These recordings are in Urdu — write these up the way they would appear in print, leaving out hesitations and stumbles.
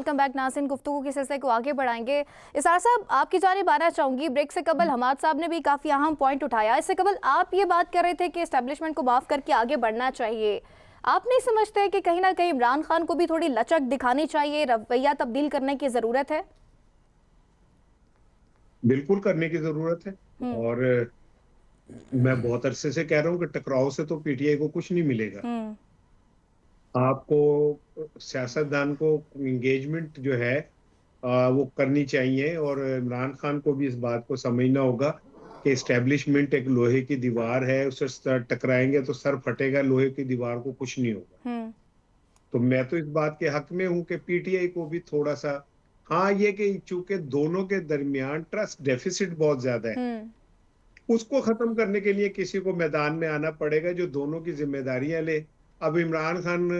ویلکم بیک ناظرین. گفتگو کے سلسلے کو آگے بڑھائیں گے. اسرار صاحب آپ کی جانب آنا چاہوں گی. بریک سے قبل حماد صاحب نے بھی کافی اہم پوائنٹ اٹھایا. اس سے قبل آپ یہ بات کر رہے تھے کہ اسٹیبلشمنٹ کو معاف کر کے آگے بڑھنا چاہیے. آپ نہیں سمجھتے کہ کہیں نہ کہیں عمران خان کو بھی تھوڑی لچک دکھانی چاہیے, رویہ تبدیل کرنے کی ضرورت ہے؟ بالکل کرنے کی ضرورت ہے, اور میں بہت عرصے سے کہہ رہا ہوں کہ ٹکراؤ سے تو پی ٹی آئی کو کچھ نہیں ملے گا. آپ کو سیاستدان کو انگیجمنٹ جو ہے وہ کرنی چاہیے, اور عمران خان کو بھی اس بات کو سمجھنا ہوگا کہ اسٹیبلشمنٹ ایک لوہے کی دیوار ہے, اس سے ٹکرائیں گے تو سر پھٹے گا, لوہے کی دیوار کو کچھ نہیں ہوگا. تو میں تو اس بات کے حق میں ہوں کہ پی ٹی آئی کو بھی تھوڑا سا, ہاں یہ کہ چونکہ دونوں کے درمیان ٹرسٹ ڈیفیسٹ بہت زیادہ ہے, اس کو ختم کرنے کے لیے کسی کو میدان میں آنا پڑے گا جو دونوں کی ذمہ داریاں لے. اب عمران خان,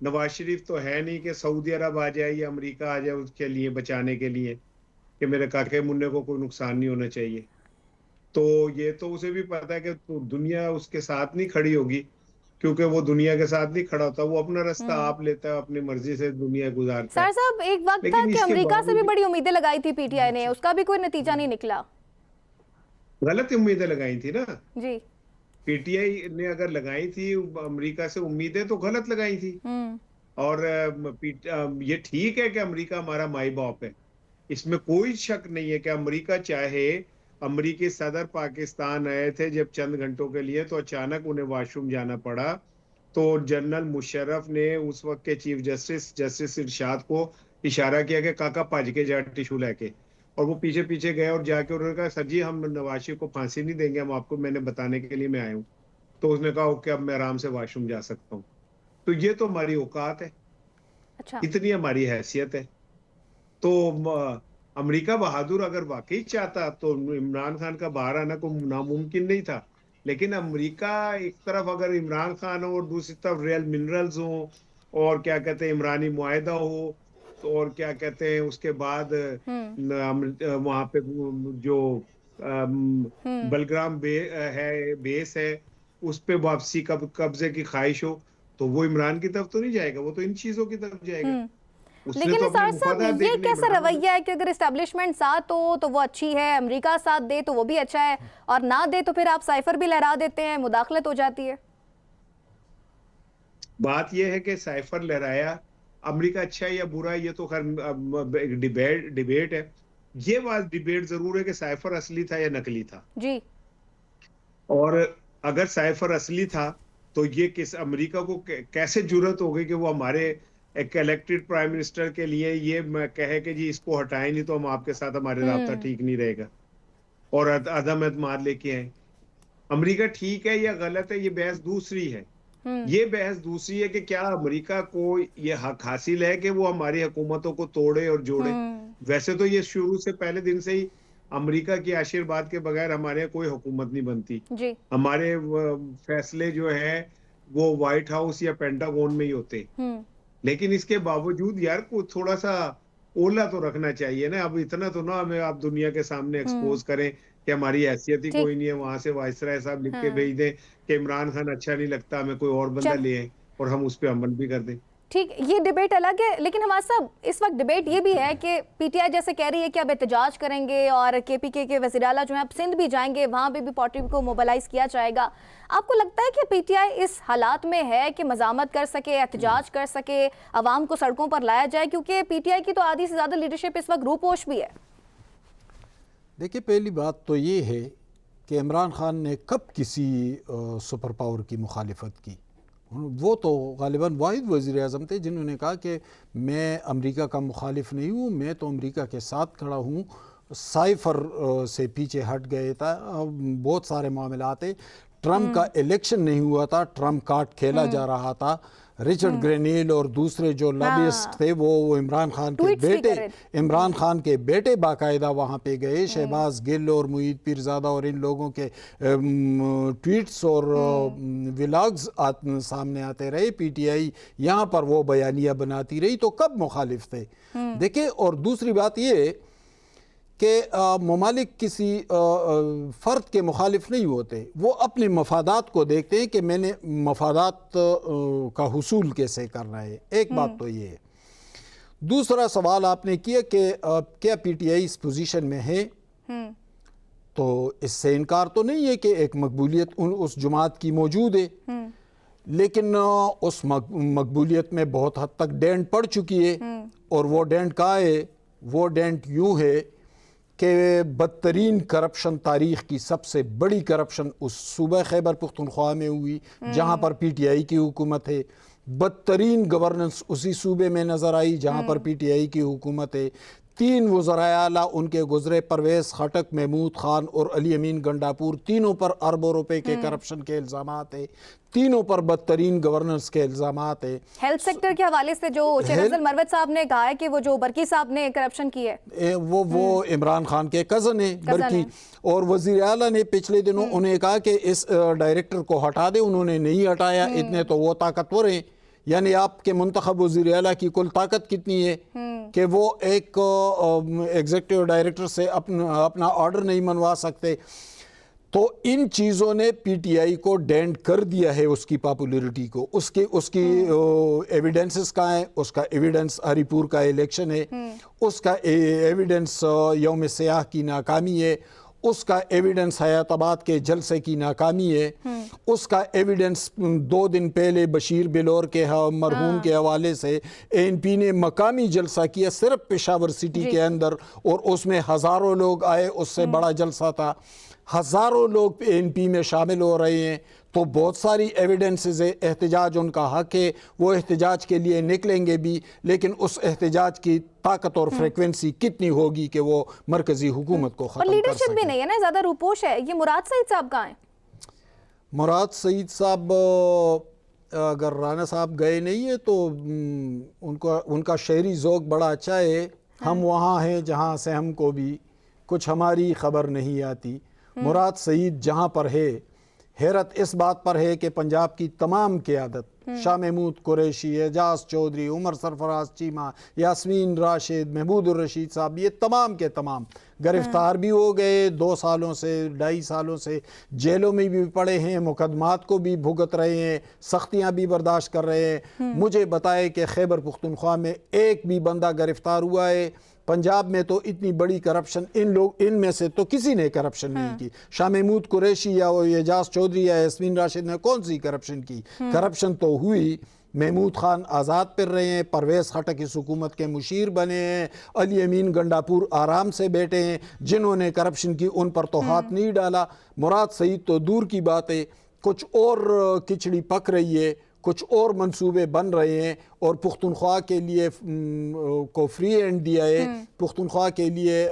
نواز شریف تو ہے نہیں کہ سعودی عرب آ جائے یا امریکہ آ جائے اس کے لیے بچانے کے لیے کہ میرے کاکے منہ کو کوئی نقصان نہیں ہونا چاہیے. تو یہ تو اسے بھی پتا ہے کہ دنیا اس کے ساتھ نہیں کھڑی ہوگی, کیونکہ وہ دنیا کے ساتھ نہیں کھڑا ہوتا, وہ اپنا رستہ آپ لیتا ہے, اپنی مرضی سے دنیا گزارتا ہے. سر صاحب ایک وقت تھا کہ امریکہ سے بھی بڑی امیدیں لگائی تھی پی ٹی آئی نے, اس کا بھی کوئی نتیجہ نہیں نکلا. غلط امیدیں لگائی تھی نا جی, پی ٹی آئی نے, اگر لگائی تھی امریکہ سے امیدیں تو غلط لگائی تھی. اور یہ ٹھیک ہے کہ امریکہ ہمارا مائی باپ ہے, اس میں کوئی شک نہیں ہے کہ امریکہ چاہے, امریکی صدر پاکستان آئے تھے جب چند گھنٹوں کے لیے, تو اچانک انہیں واش روم جانا پڑا, تو جنرل مشرف نے اس وقت کے چیف جسٹس ارشاد کو اشارہ کیا کہ کاکا پاج کے جا ٹیشو لے کے, اور وہ پیچھے پیچھے گئے اور جا کے انہوں نے کہا سر جی ہم نواز شریف کو پھانسی نہیں دیں گے, ہم آپ کو, میں نے بتانے کے لیے میں آیا ہوں. تو اس نے کہا اوکے اب میں آرام سے واش روم جا سکتا ہوں. تو یہ تو ہماری اوقات ہے, اتنی ہماری حیثیت ہے. تو امریکہ بہادر اگر واقعی چاہتا تو عمران خان کا باہر آنا کوئی ناممکن نہیں تھا, لیکن امریکہ ایک طرف اگر عمران خان ہو اور دوسری طرف ریئل منرلز ہوں, اور کیا کہتے ہیں عمرانی معاہدہ ہو, تو اور کیا کہتے ہیں اس کے بعد وہاں پہ جو بلگرام بیس ہے اس پہ واپسی قبضے کی خواہش ہو, تو وہ عمران کی طرف تو نہیں جائے گا, وہ تو ان چیزوں کی طرف جائے گا. لیکن اسرار صاحب یہ کیسا رویہ ہے کہ اگر اسٹیبلشمنٹ ساتھ ہو تو وہ اچھی ہے, امریکہ ساتھ دے تو وہ بھی اچھا ہے, اور نہ دے تو پھر آپ سائفر بھی لہرا دیتے ہیں, مداخلت ہو جاتی ہے. بات یہ ہے کہ سائفر لہرایا امریکہ اچھا ہے یا برا ہے, یہ تو خیر ڈیبیٹ ہے. یہ بات ڈیبیٹ ضرور ہے کہ سائفر اصلی تھا یا نکلی تھا. جی, اور اگر سائفر اصلی تھا تو یہ کس امریکہ کو کیسے جرأت ہو گئی کہ وہ ہمارے ایک الیکٹڈ پرائم منسٹر کے لیے یہ کہے کہ جی اس کو ہٹائیں نہیں تو ہم آپ کے ساتھ, ہمارے رابطہ ٹھیک نہیں رہے گا, اور عدم اعتماد لے کے آئیں. امریکہ ٹھیک ہے یا غلط ہے یہ بحث دوسری ہے. یہ بحث دوسری ہے کہ کیا امریکہ کو یہ حق حاصل ہے کہ وہ ہماری حکومتوں کو توڑے اور جوڑے. ویسے تو یہ شروع سے پہلے دن سے ہی امریکہ کی آشیرواد کے بغیر ہمارے یہاں کوئی حکومت نہیں بنتی. ہمارے فیصلے جو ہے وہ وائٹ ہاؤس یا پینٹاگون میں ہی ہوتے, لیکن اس کے باوجود یار کو تھوڑا سا اولا تو رکھنا چاہیے نا. اب اتنا تو نہ ہمیں آپ دنیا کے سامنے ایکسپوز کریں کہ ہماری حیثیت ہی کوئی نہیں ہے, وہاں سے وائسرائے صاحب لکھ کے بھیج دیں کہ عمران خان اچھا نہیں لگتا, ہمیں کوئی اور بندہ لے آئیں اور ہم اس پہ عمل بھی کر دیں. ٹھیک, یہ ڈیبیٹ الگ ہے, لیکن ہمارے صاحب اس وقت ڈیبیٹ یہ بھی ہے کہ پی ٹی آئی جیسے کہہ رہی ہے کہ اب احتجاج کریں گے, اور کے پی کے وزیر اعلیٰ جو ہیں اب سندھ بھی جائیں گے, وہاں پہ بھی پارٹی کو موبلائز کیا جائے گا. آپ کو لگتا ہے کہ پی ٹی آئی اس حالات میں ہے کہ مزاحمت کر سکے, احتجاج کر سکے, عوام کو سڑکوں پر لایا جائے, کیونکہ پی ٹی آئی کی تو آدھی سے زیادہ لیڈرشپ اس وقت روپوش بھی ہے؟ دیکھیں, پہلی بات تو یہ ہے کہ عمران خان نے کب کسی سپر پاور کی مخالفت کی؟ وہ تو غالباً واحد وزیر اعظم تھے جنہوں نے کہا کہ میں امریکہ کا مخالف نہیں ہوں, میں تو امریکہ کے ساتھ کھڑا ہوں. سائفر سے پیچھے ہٹ گئے تھا, بہت سارے معاملات ہیں. ٹرمپ کا الیکشن نہیں ہوا تھا, ٹرمپ کارڈ کھیلا جا رہا تھا. رچرڈ گرینیل اور دوسرے جو لابیسٹ تھے وہ عمران خان کے بیٹے باقاعدہ وہاں پہ گئے. شہباز گل اور معید پیرزادہ اور ان لوگوں کے ٹویٹس اور ولاگز سامنے آتے رہے. پی ٹی آئی یہاں پر وہ بیانیہ بناتی رہی, تو کب مخالف تھے؟ دیکھیں, اور دوسری بات یہ کہ ممالک کسی فرد کے مخالف نہیں ہوتے, وہ اپنے مفادات کو دیکھتے ہیں کہ میں نے مفادات کا حصول کیسے کرنا ہے. ایک بات تو یہ ہے. دوسرا سوال آپ نے کیا کہ کیا P T I us position میں ہے، تو اس سے انکار تو نہیں ہے کہ ایک مقبولیت اس جماعت کی موجود ہے، لیکن اس مقبولیت میں بہت حد تک ڈینٹ پڑ چکی ہے، اور وہ ڈینٹ کہاں ہے؟ وہ ڈینٹ یوں ہے کہ بدترین کرپشن، تاریخ کی سب سے بڑی کرپشن اس صوبہ خیبر پختونخوا میں ہوئی جہاں پر پی ٹی آئی کی حکومت ہے، بدترین گورننس اسی صوبے میں نظر آئی جہاں پر پی ٹی آئی کی حکومت ہے، 3 وزرائے اعلیٰ ان کے گزرے، پرویز خٹک، محمود خان اور علی امین گنڈاپور، تینوں پر اربوں روپے کے کرپشن کے الزامات ہیں، تینوں پر بدترین گورننس کے الزامات ہیں۔ ہیلتھ سیکٹر کے حوالے سے جو شیر افضل مروت صاحب نے کہا ہے کہ وہ جو برکی صاحب نے کرپشن کی ہے، وہ عمران خان کے کزن ہیں برکی، اور وزیر اعلیٰ نے پچھلے دنوں انہیں کہا کہ اس ڈائریکٹر کو ہٹا دے، انہوں نے نہیں ہٹایا، اتنے تو وہ طاقتور ہیں۔ یعنی آپ کے منتخب وزیر اعلیٰ کی کل طاقت کتنی ہے کہ وہ ایک ایگزیکٹو ڈائریکٹر سے اپنا آرڈر نہیں منوا سکتے۔ تو ان چیزوں نے پی ٹی آئی کو ڈینٹ کر دیا ہے، اس کی پاپولیرٹی کو، اس کی ایویڈنسز کہاں ہیں؟ اس کا ایویڈنس ہری پور کا الیکشن ہے، اس کا ایویڈنس یوم سیاہ کی ناکامی ہے، اس کا ایویڈنس حیات آباد کے جلسے کی ناکامی ہے، اس کا ایویڈنس 2 دن پہلے بشیر بلور کے مرحوم کے حوالے سے اے این پی نے مقامی جلسہ کیا صرف پشاور سٹی کے اندر، اور اس میں ہزاروں لوگ آئے، اس سے بڑا جلسہ تھا، ہزاروں لوگ اے این پی میں شامل ہو رہے ہیں۔ تو بہت ساری ایویڈنسز ہے، احتجاج ان کا حق ہے، وہ احتجاج کے لیے نکلیں گے بھی، لیکن اس احتجاج کی طاقت اور فریکوینسی کتنی ہوگی کہ وہ مرکزی حکومت کو ختم کر سکے۔ اور لیڈرشپ بھی نہیں ہے نا، زیادہ روپوش ہے۔ یہ مراد سعید صاحب کہاں ہیں؟ مراد سعید صاحب اگر رانا صاحب گئے نہیں ہیں تو ان کا شعری ذوق بڑا اچھا ہے، ہم وہاں ہیں جہاں سے ہم کو بھی کچھ ہماری خبر نہیں آتی۔ مراد سعید جہاں پر ہے، حیرت اس بات پر ہے کہ پنجاب کی تمام قیادت، شاہ محمود قریشی، اعجاز چودھری، عمر سرفراز چیمہ، یاسمین راشد، محمود الرشید صاحب، یہ تمام کے تمام گرفتار بھی ہو گئے، 2 سالوں سے 2.5 سالوں سے جیلوں میں بھی پڑے ہیں، مقدمات کو بھی بھگت رہے ہیں، سختیاں بھی برداشت کر رہے ہیں۔ مجھے بتائے کہ خیبر پختونخوا میں ایک بھی بندہ گرفتار ہوا ہے؟ پنجاب میں تو اتنی بڑی کرپشن ان میں سے تو کسی نے کرپشن نہیں کی۔ شاہ محمود قریشی یا اعجاز چودھری یا یاسمین راشد نے کون سی کرپشن کی؟ کرپشن تو ہوئی، محمود خان آزاد پھر رہے ہیں، پرویز خٹک اس حکومت کے مشیر بنے ہیں، علی امین گنڈاپور آرام سے بیٹھے ہیں، جنہوں نے کرپشن کی ان پر تو ہاتھ نہیں ڈالا۔ مراد سعید تو دور کی بات ہے، کچھ اور کھچڑی پک رہی ہے، کچھ اور منصوبے بن رہے ہیں، اور پختونخوا کے لیے کو فری ہینڈ دیا ہے، پختونخوا کے لیے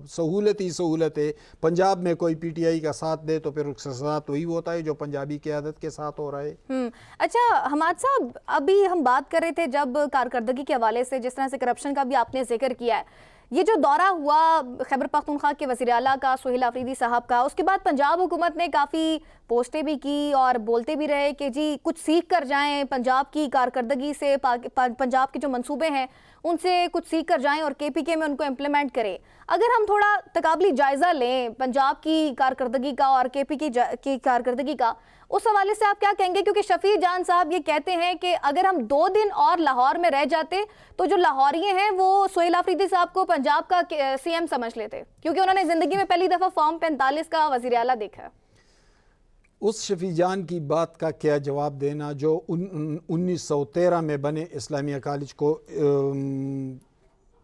سہولت ہے۔ پنجاب میں کوئی پی ٹی آئی کا ساتھ دے تو پھر اس کے ساتھ وہی ہوتا ہے جو پنجابی قیادت کے ساتھ ہو رہا ہے۔ اچھا حماد صاحب، ابھی ہم بات کر رہے تھے جب کارکردگی کے حوالے سے جس طرح سے کرپشن کا بھی آپ نے ذکر کیا ہے، یہ جو دورہ ہوا خیبر پختونخوا کے وزیر اعلیٰ کا سہیل آفریدی صاحب کا، اس کے بعد پنجاب حکومت نے کافی پوسٹیں بھی کی اور بولتے بھی رہے کہ جی کچھ سیکھ کر جائیں پنجاب کی کارکردگی سے، پنجاب کے جو منصوبے ہیں ان سے کچھ سیکھ کر جائیں اور کے پی کے میں ان کو امپلیمنٹ کریں۔ اگر ہم تھوڑا تقابلی جائزہ لیں پنجاب کی کارکردگی کا اور کے پی کی کارکردگی کا، اس حوالے سے آپ کیا کہیں گے؟ کیونکہ شفیع جان صاحب یہ کہتے ہیں کہ اگر ہم 2 دن اور لاہور میں رہ جاتے تو جو لاہوریے ہیں وہ سہیل آفریدی صاحب کو پنجاب کا سی ایم سمجھ لیتے، کیونکہ انہوں نے زندگی میں پہلی دفعہ فارم 45 کا وزیر اعلیٰ دیکھا ہے۔ اس شفیع جان کی بات کا کیا جواب دینا جو 1913 میں بنے اسلامیہ کالج کو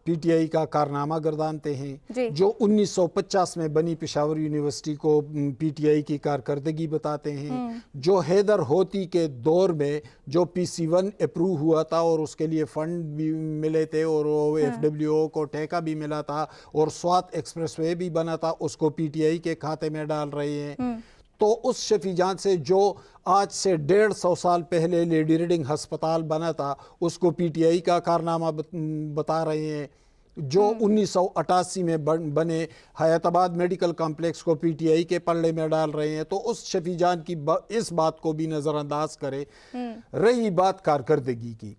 پی ٹی آئی کا کارنامہ گردانتے ہیں، جو 1950 میں بنی پشاور یونیورسٹی کو پی ٹی آئی کی کارکردگی بتاتے ہیں، جو حیدر ہوتی کے دور میں جو پی سی 1 اپروو ہوا تھا اور اس کے لیے فنڈ بھی ملے تھے اور ایف ڈبلیو او کو ٹھیکہ بھی ملا تھا اور سوات ایکسپریس وے بھی بنا تھا، اس کو پی ٹی آئی کے کھاتے میں ڈال رہے ہیں۔ تو اس شفیع جان سے جو آج سے 150 سال پہلے لیڈی ریڈنگ ہسپتال بنا تھا اس کو پی ٹی آئی کا کارنامہ بتا رہے ہیں، جو 1988 میں بنے حیات آباد میڈیکل کمپلیکس کو پی ٹی آئی کے پلڑے میں ڈال رہے ہیں، تو اس شفیع جان کی اس بات کو بھی نظر انداز کرے۔ رہی بات کارکردگی کی،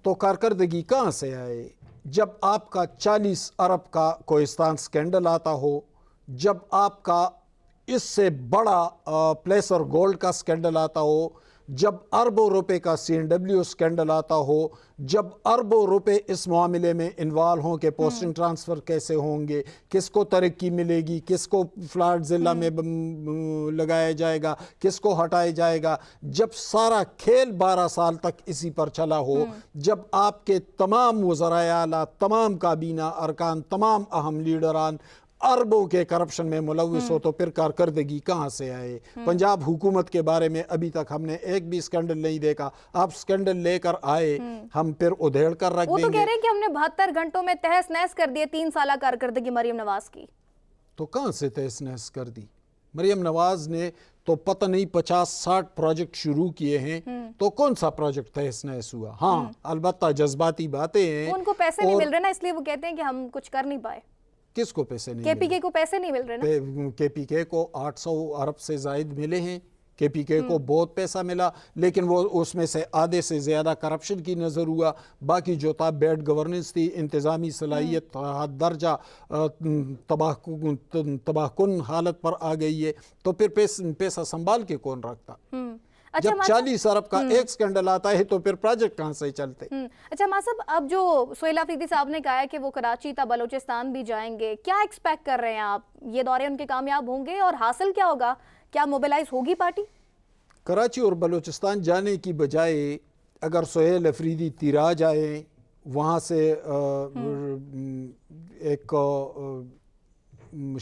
تو کارکردگی کہاں سے آئے؟ جب آپ کا 40 ارب کا کوہستان سکینڈل آتا ہو، جب آپ کا اس سے بڑا پلیسر گولڈ کا سکینڈل آتا ہو، جب اربوں روپے کا CNW اسکینڈل آتا ہو، جب اربوں روپے اس معاملے میں انوالو ہوں کہ پوسٹنگ ٹرانسفر کیسے ہوں گے، کس کو ترقی ملے گی، کس کو فلاٹ ضلع میں لگایا جائے گا، کس کو ہٹایا جائے گا، جب سارا کھیل 12 سال تک اسی پر چلا ہو، جب آپ کے تمام وزرائے اعلیٰ، تمام کابینہ ارکان، تمام اہم لیڈران اربوں کے کرپشن میں ملوث ہو، تو پھر کارکردگی کہاں سے آئے؟ پنجاب حکومت کے بارے میں ابھی تک ہم نے ایک بھی سکینڈل نہیں دیکھا. آپ سکینڈل لے کر آئے، ہم پھر ادھیڑ کر رکھ دیں گے. وہ تو کہہ رہے ہیں کہ ہم نے 72 گھنٹوں میں تہس نہس کر دیے 3 سالہ کارکردگی مریم نواز کی. تو کہاں سے تہس نہس کر دی؟ مریم نواز نے تو پتہ نہیں 50-60 پروجیکٹ شروع کیے ہیں، تو کون سا پروجیکٹ تہس نہس ہوا؟ ہاں البتہ جذباتی باتیں ہیں. ان کو پیسے نہیں مل رہے نا، اس لیے وہ کہتے ہیں کہ ہم کچھ کر نہیں پائے. کس کو پیسے نہیں؟ KPK کو پیسے نہیں مل رہے نا. KPK کو 800 ارب سے زائد ملے ہیں. KPK کو بہت پیسہ ملا، لیکن وہ اس میں سے آدھے سے زیادہ کرپشن کی نظر ہوا. باقی جو تھا بیڈ گورننس تھی، انتظامی صلاحیت حد درجہ تباہ کن حالت پر آ گئی ہے. تو پھر پیسہ سنبھال کے کون رکھتا؟ جب 40 ارب کا ایک سکینڈل آتا ہے تو پھر پروجیکٹ کہاں سے چلتے؟ اچھا ماں صاحب، اب جو سہیل آفریدی صاحب نے کہا ہے کہ وہ کراچی تا بلوچستان بھی جائیں گے، کیا ایکسپیکٹ کر رہے ہیں آپ؟ یہ دورے ان کے کامیاب ہوں گے اور حاصل کیا ہوگا؟ کیا موبیلائز ہوگی پارٹی؟ کراچی اور بلوچستان جانے کی بجائے اگر سہیل آفریدی تیرا جائیں، وہاں سے ایک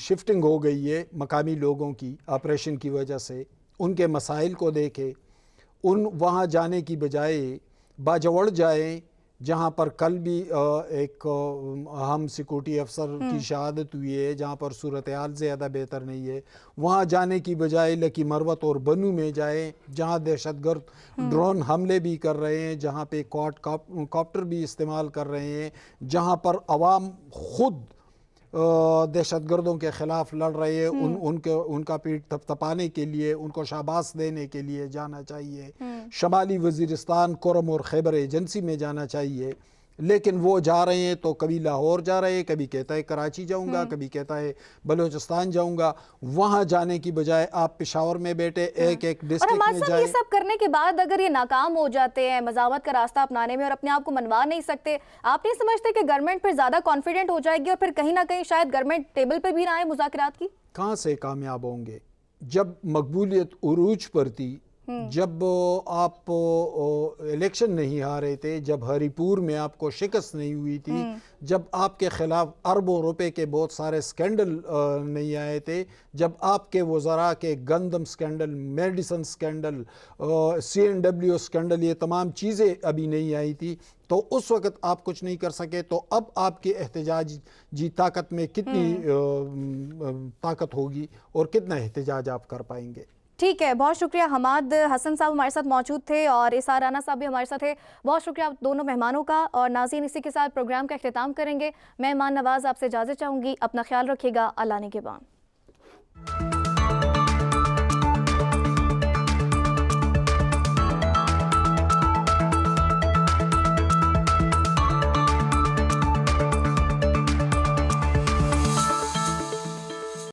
شفٹنگ ہو گئی ہے مقامی لوگوں کی آپریشن کی وجہ سے، ان کے مسائل کو دیکھے، وہاں جانے کی بجائے باجوڑ جائیں، جہاں پر کل بھی ایک اہم سیکورٹی افسر کی شہادت ہوئی ہے، جہاں پر صورتحال زیادہ بہتر نہیں ہے. وہاں جانے کی بجائے لکی مروت اور بنو میں جائیں، جہاں دہشت گرد ڈرون حملے بھی کر رہے ہیں، جہاں پہ کوڈ کاپٹر بھی استعمال کر رہے ہیں، جہاں پر عوام خود دہشت گردوں کے خلاف لڑ رہے ہیں. ان کا پیٹ تھپتھپانے کے لیے، ان کو شاباش دینے کے لیے جانا چاہیے. شمالی وزیرستان، کرم اور خیبر ایجنسی میں جانا چاہیے. لیکن وہ جا رہے ہیں تو کبھی لاہور جا رہے ہیں، کبھی کہتا ہے کراچی جاؤں گا، کبھی کہتا ہے بلوچستان جاؤں گا. وہاں جانے کی بجائے آپ پشاور میں بیٹھے ایک ڈسٹرکٹ میں جائیں. یہ سب کرنے کے بعد اگر یہ ناکام ہو جاتے ہیں مزاحمت کا راستہ اپنانے میں اور اپنے آپ کو منوا نہیں سکتے، آپ نہیں سمجھتے کہ گورنمنٹ پھر زیادہ کانفیڈنٹ ہو جائے گی اور پھر کہیں نہ کہیں شاید گورنمنٹ ٹیبل پہ بھی نہ آئے مذاکرات کی؟ کہاں سے کامیاب ہوں گے؟ جب مقبولیت عروج پر تھی، جب آپ الیکشن نہیں ہارے تھے، جب ہری پور میں آپ کو شکست نہیں ہوئی تھی، جب آپ کے خلاف اربوں روپے کے بہت سارے سکینڈل نہیں آئے تھے، جب آپ کے وزراء کے گندم scandal, medicine scandal, CNW scandal, یہ تمام چیزیں ابھی نہیں آئی تھی، تو اس وقت آپ کچھ نہیں کر سکے. تو اب آپ کی احتجاجی طاقت میں کتنی طاقت ہوگی اور کتنا احتجاج آپ کر پائیں گے؟ ٹھیک ہے، بہت شکریہ. حماد حسن صاحب ہمارے ساتھ موجود تھے اور اسحاق رانا صاحب بھی ہمارے ساتھ تھے. بہت شکریہ آپ دونوں مہمانوں کا. اور ناظرین، اسی کے ساتھ پروگرام کا اختتام کریں گے. میں ایمان نواز آپ سے اجازت چاہوں گی. اپنا خیال رکھیے گا. اللہ نگہبان.